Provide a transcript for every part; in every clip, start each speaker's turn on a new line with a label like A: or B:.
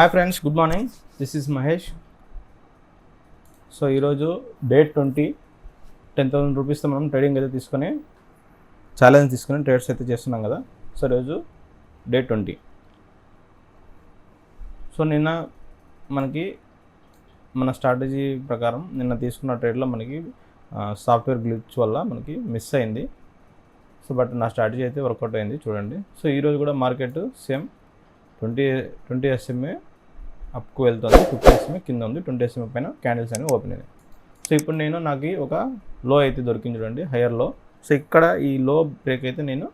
A: Hi friends, good morning. This is Mahesh. So ఈరోజు date 20, 10,000 రూపీస్తో మనం trading అయితే తీసుకొని ఛాలెంజ్ తీసుకొని ట్రేడ్స్ అయితే చేస్తున్నాం కదా. సో ఈరోజు డేట్ 20. సో నిన్న మనకి మన స్ట్రాటజీ ప్రకారం నిన్న తీసుకున్న ట్రేడ్లో మనకి సాఫ్ట్వేర్ గ్లిచ్ వల్ల మనకి మిస్ అయింది. సో బట్ నా స్ట్రాటజీ అయితే వర్కౌట్ అయింది చూడండి. సో ఈరోజు కూడా మార్కెట్ సేమ్ 20 SMA అప్కు వెళ్తుంది, 50 SMA కింద ఉంది, 20 SMA పైన క్యాండిల్స్ అనేవి ఓపెన్ అయినాయి. సో ఇప్పుడు నాకు ఒక లో అయితే దొరికింది చూడండి, హయ్యర్ లో. సో ఇక్కడ ఈ లో బ్రేక్ అయితే నేను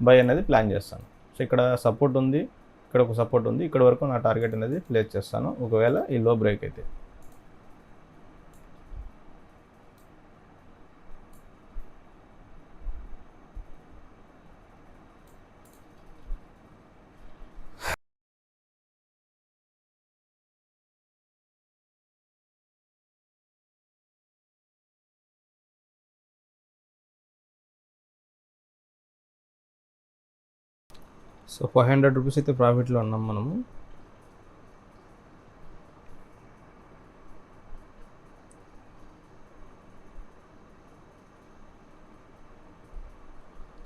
A: బై అనేది ప్లాన్ చేస్తాను. సో ఇక్కడ సపోర్ట్ ఉంది, ఇక్కడ ఒక సపోర్ట్ ఉంది, ఇక్కడ వరకు నా టార్గెట్ అనేది ప్లేస్ చేస్తాను ఒకవేళ ఈ లో బ్రేక్ అయితే. సో 500 రూపీస్ అయితే ప్రాఫిట్లో ఉన్నాం మనము.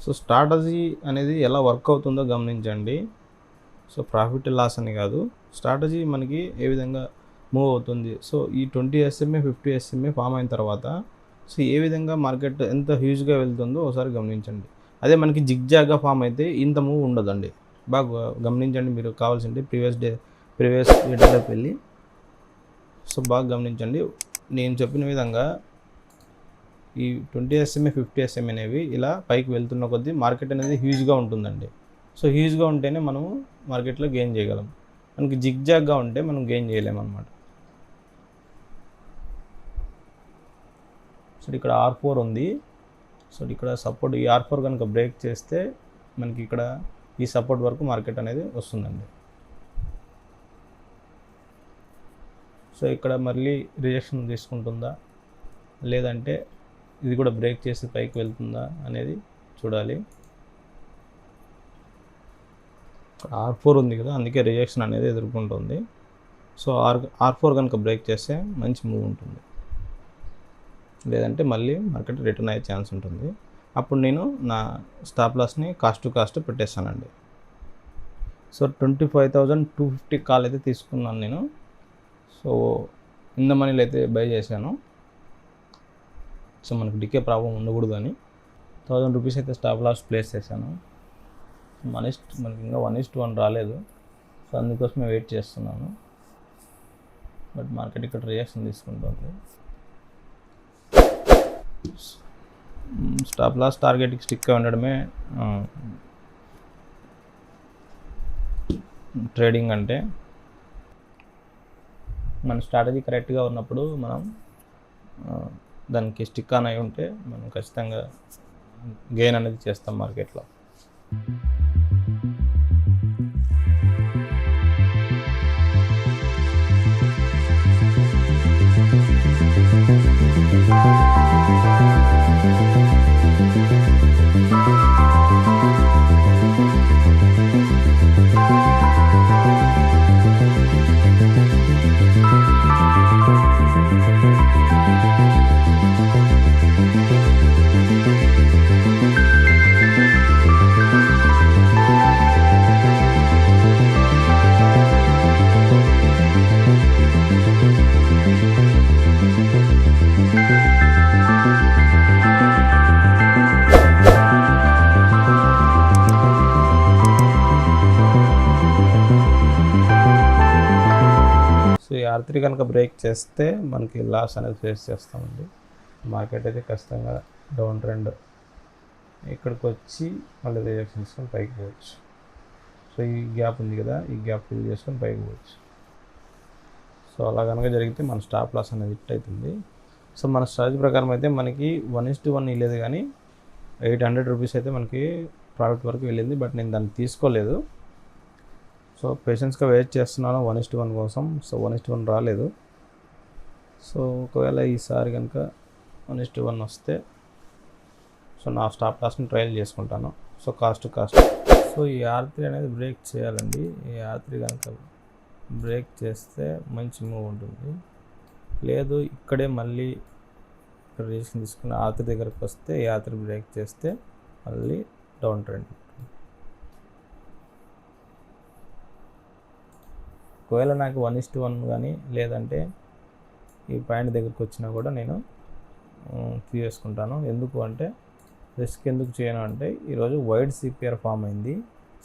A: సో స్ట్రాటజీ అనేది ఎలా వర్క్ అవుతుందో గమనించండి. సో ప్రాఫిట్ లాస్ అని కాదు, స్ట్రాటజీ మనకి ఏ విధంగా మూవ్ అవుతుంది. సో ఈ 20 SMA 50 SMA ఫామ్ అయిన తర్వాత సో ఏ విధంగా మార్కెట్ ఎంత హ్యూజ్గా వెళ్తుందో ఒకసారి గమనించండి. అదే మనకి జిగ్జాగ్గా ఫామ్ అయితే ఇంత మూవ్ ఉండదండి. బాగా గమనించండి, మీరు కావాల్సింది ప్రీవియస్ డేటాలోకి వెళ్ళి సో బాగా గమనించండి. నేను చెప్పిన విధంగా ఈ 20 SMA 50 SMA అనేవి ఇలా పైకి వెళ్తున్న కొద్దీ మార్కెట్ అనేది హ్యూజ్గా ఉంటుందండి. సో హ్యూజ్గా ఉంటేనే మనము మార్కెట్లో గెయిన్ చేయగలం. మనకి జిగ్జాగ్గా ఉంటే మనం గెయిన్ చేయలేము అనమాట. సో ఇక్కడ R4 ఉంది. సో ఇక్కడ సపోర్ట్, ఈ R4 కనుక బ్రేక్ చేస్తే మనకి ఇక్కడ ఈ సపోర్ట్ వరకు మార్కెట్ అనేది వస్తుందండి. సో ఇక్కడ మళ్ళీ రిజెక్షన్ తీసుకుంటుందా లేదంటే ఇది కూడా బ్రేక్ చేసి పైకి వెళ్తుందా అనేది చూడాలి. R4 ఉంది కదా, అందుకే రిజెక్షన్ అనేది ఎదుర్కొంటుంది. సో R4 కనుక బ్రేక్ చేస్తే మంచి మూవ్ ఉంటుంది, లేదంటే మళ్ళీ మార్కెట్ రిటర్న్ అయ్యే ఛాన్స్ ఉంటుంది. అప్పుడు నేను నా స్టాప్ లాస్ని కాస్ట్ టు కాస్ట్ పెట్టేస్తానండి. సో 25,250 కాల్ అయితే తీసుకున్నాను నేను. సో ఇన్ ద మనీలో అయితే బై చేశాను. సో మనకు డికే ప్రాబ్లం ఉండకూడదు అని 1000 రూపీస్ అయితే స్టాప్ లాస్ ప్లేస్ చేశాను. మనకి ఇంకా 1:1 రాలేదు. సో అందుకోసమే వెయిట్ చేస్తున్నాను. బట్ మార్కెట్ ఇక్కడ రియాక్షన్ తీసుకుంటుంది. స్టాప్ లాస్ టార్గెట్కి స్టిక్గా ఉండడమే ట్రేడింగ్ అంటే. మన స్ట్రాటజీ కరెక్ట్గా ఉన్నప్పుడు మనం దానికి స్టిక్ ఆన్ అయి ఉంటే మనం ఖచ్చితంగా గెయిన్ అనేది చేస్తాం మార్కెట్లో. R3 కనుక బ్రేక్ చేస్తే మనకి లాస్ అనేది ఫేస్ చేస్తామండి. మార్కెట్ అయితే ఖచ్చితంగా డౌన్ ట్రెండ్ ఇక్కడికి వచ్చి మళ్ళీ రిజెక్షన్ తీసుకొని పైకి పోవచ్చు. సో ఈ గ్యాప్ ఉంది కదా, ఈ గ్యాప్ ఫిల్ చేసుకొని పైకి పోవచ్చు. సో అలా కనుక జరిగితే మన స్టాప్ లాస్ అనేది హిట్ అవుతుంది. సో మన స్ట్రాటజీ ప్రకారం అయితే మనకి 1:1 వెళ్ళేది, కానీ 800 రూపీస్ అయితే మనకి ప్రాఫిట్ వరకు వెళ్ళింది. బట్ నేను దాన్ని తీసుకోలేదు. సో పేషెన్స్గా వెయిట్ చేస్తున్నాను 1:1 కోసం. సో 1:1 రాలేదు. సో ఒకవేళ ఈసారి కనుక 1:1 వస్తే సో నా స్టాప్ లాస్ని ట్రయల్ చేసుకుంటాను. So cost to cost. So ఈ R3 అనేది బ్రేక్ చేయాలండి. ఈ R3 కనుక బ్రేక్ చేస్తే మంచి మూవ్ ఉంటుంది. లేదు ఇక్కడే మళ్ళీ రిజిస్ట్రేషన్ తీసుకుని ఆర్త్రి దగ్గరకు వస్తే ఈ ఆర్త్రి బ్రేక్ చేస్తే మళ్ళీ డౌన్ ట్రెండ్. ఒకవేళ నాకు 1:1 కానీ లేదంటే ఈ పాయింట్ దగ్గరికి వచ్చినా కూడా నేను తీసుకుంటాను. ఎందుకు అంటే రిస్క్ ఎందుకు చేయను అంటే ఈరోజు వైడ్ సిపిఆర్ ఫామ్ అయింది.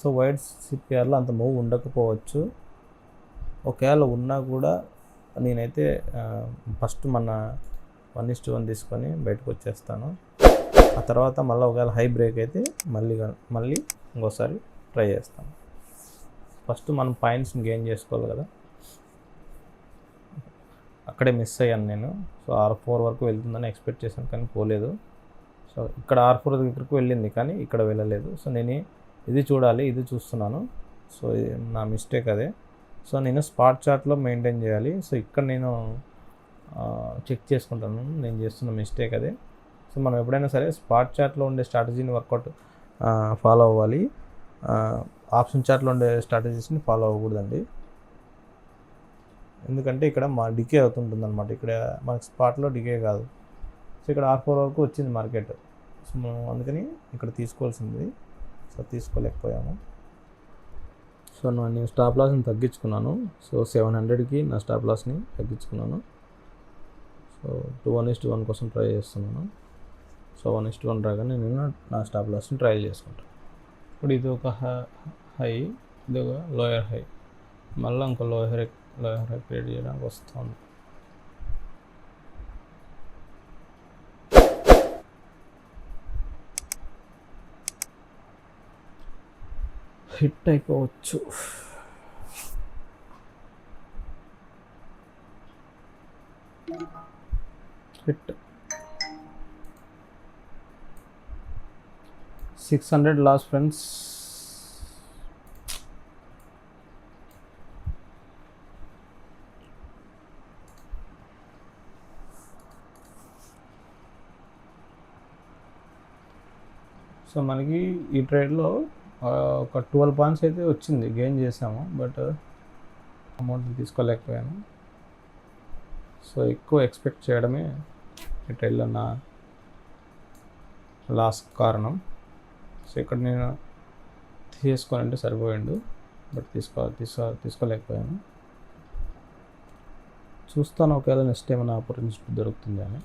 A: సో వైడ్ సిపిఆర్లో అంత మూవ్ ఉండకపోవచ్చు. ఒకవేళ ఉన్నా కూడా నేనైతే ఫస్ట్ మన 1:1 తీసుకొని బయటకు వచ్చేస్తాను. ఆ తర్వాత మళ్ళీ ఒకవేళ హై బ్రేక్ అయితే మళ్ళీ ఇంకోసారి ట్రై చేస్తాను. ఫస్ట్ మనం పాయింట్స్ని గెయిన్ చేసుకోవాలి కదా. అక్కడే మిస్ అయ్యాను నేను. సో R4 వరకు వెళ్తుందని ఎక్స్పెక్ట్ చేశాను కానీ పోలేదు. సో ఇక్కడ R4 దగ్గరకు వెళ్ళింది కానీ ఇక్కడ వెళ్ళలేదు. సో నేను ఇది చూడాలి, ఇది చూస్తున్నాను. సో నా మిస్టేక్ అదే. సో నేను స్పాట్ చార్ట్లో మెయింటైన్ చేయాలి. సో ఇక్కడ నేను చెక్ చేసుకుంటాను, నేను చేస్తున్న మిస్టేక్ అదే. సో మనం ఎప్పుడైనా సరే స్పాట్ చార్ట్లో ఉండే స్ట్రాటజీని వర్కౌట్ ఫాలో అవ్వాలి. ఆప్షన్ చార్ట్లో ఉండే స్ట్రాటజీస్ని ఫాలో అవ్వకూడదండి. ఎందుకంటే ఇక్కడ మా డికే అవుతుంటుంది అనమాట. ఇక్కడ మనకి స్పాట్లో డికే కాదు. సో ఇక్కడ R4 వరకు వచ్చింది మార్కెట్. సో మనం అందుకని ఇక్కడ తీసుకోవాల్సింది. సో తీసుకోలేకపోయాము. సో నేను స్టాప్ లాస్ని తగ్గించుకున్నాను. సో 700కి నా స్టాప్ లాస్ని తగ్గించుకున్నాను. సో 1:1 కోసం ట్రై చేస్తున్నాను. సో 1:1 రాగానే నేను నా స్టాప్ లాస్ని ట్రయల్ చేసుకుంటాను. ఇప్పుడు ఇది ఒక హై, ఇది ఒక లోయర్ హై, మళ్ళీ ఇంకో లోయర్ హై క్రియేట్ చేయడానికి వస్తుంది. హిట్ అయిపోవచ్చు. Hit 600 loss friends. సో మనకి ఈ ట్రేడ్లో ఒక 12 పాయింట్స్ అయితే వచ్చింది, గెయిన్ చేసాము. బట్ అమౌంట్ తీసుకోలేకపోయాను. సో ఎక్కువ ఎక్స్పెక్ట్ చేయడమే ఈ ట్రేడ్లో నా లాస్ కారణం. సో ఇక్కడ నేను తీసుకోవాలంటే సరిపోయిండు, బట్ తీసుకోలేకపోయాను. చూస్తాను ఒకవేళ నెక్స్ట్ ఏమైనా ఆపర్చునిటీ దొరుకుతుంది అని.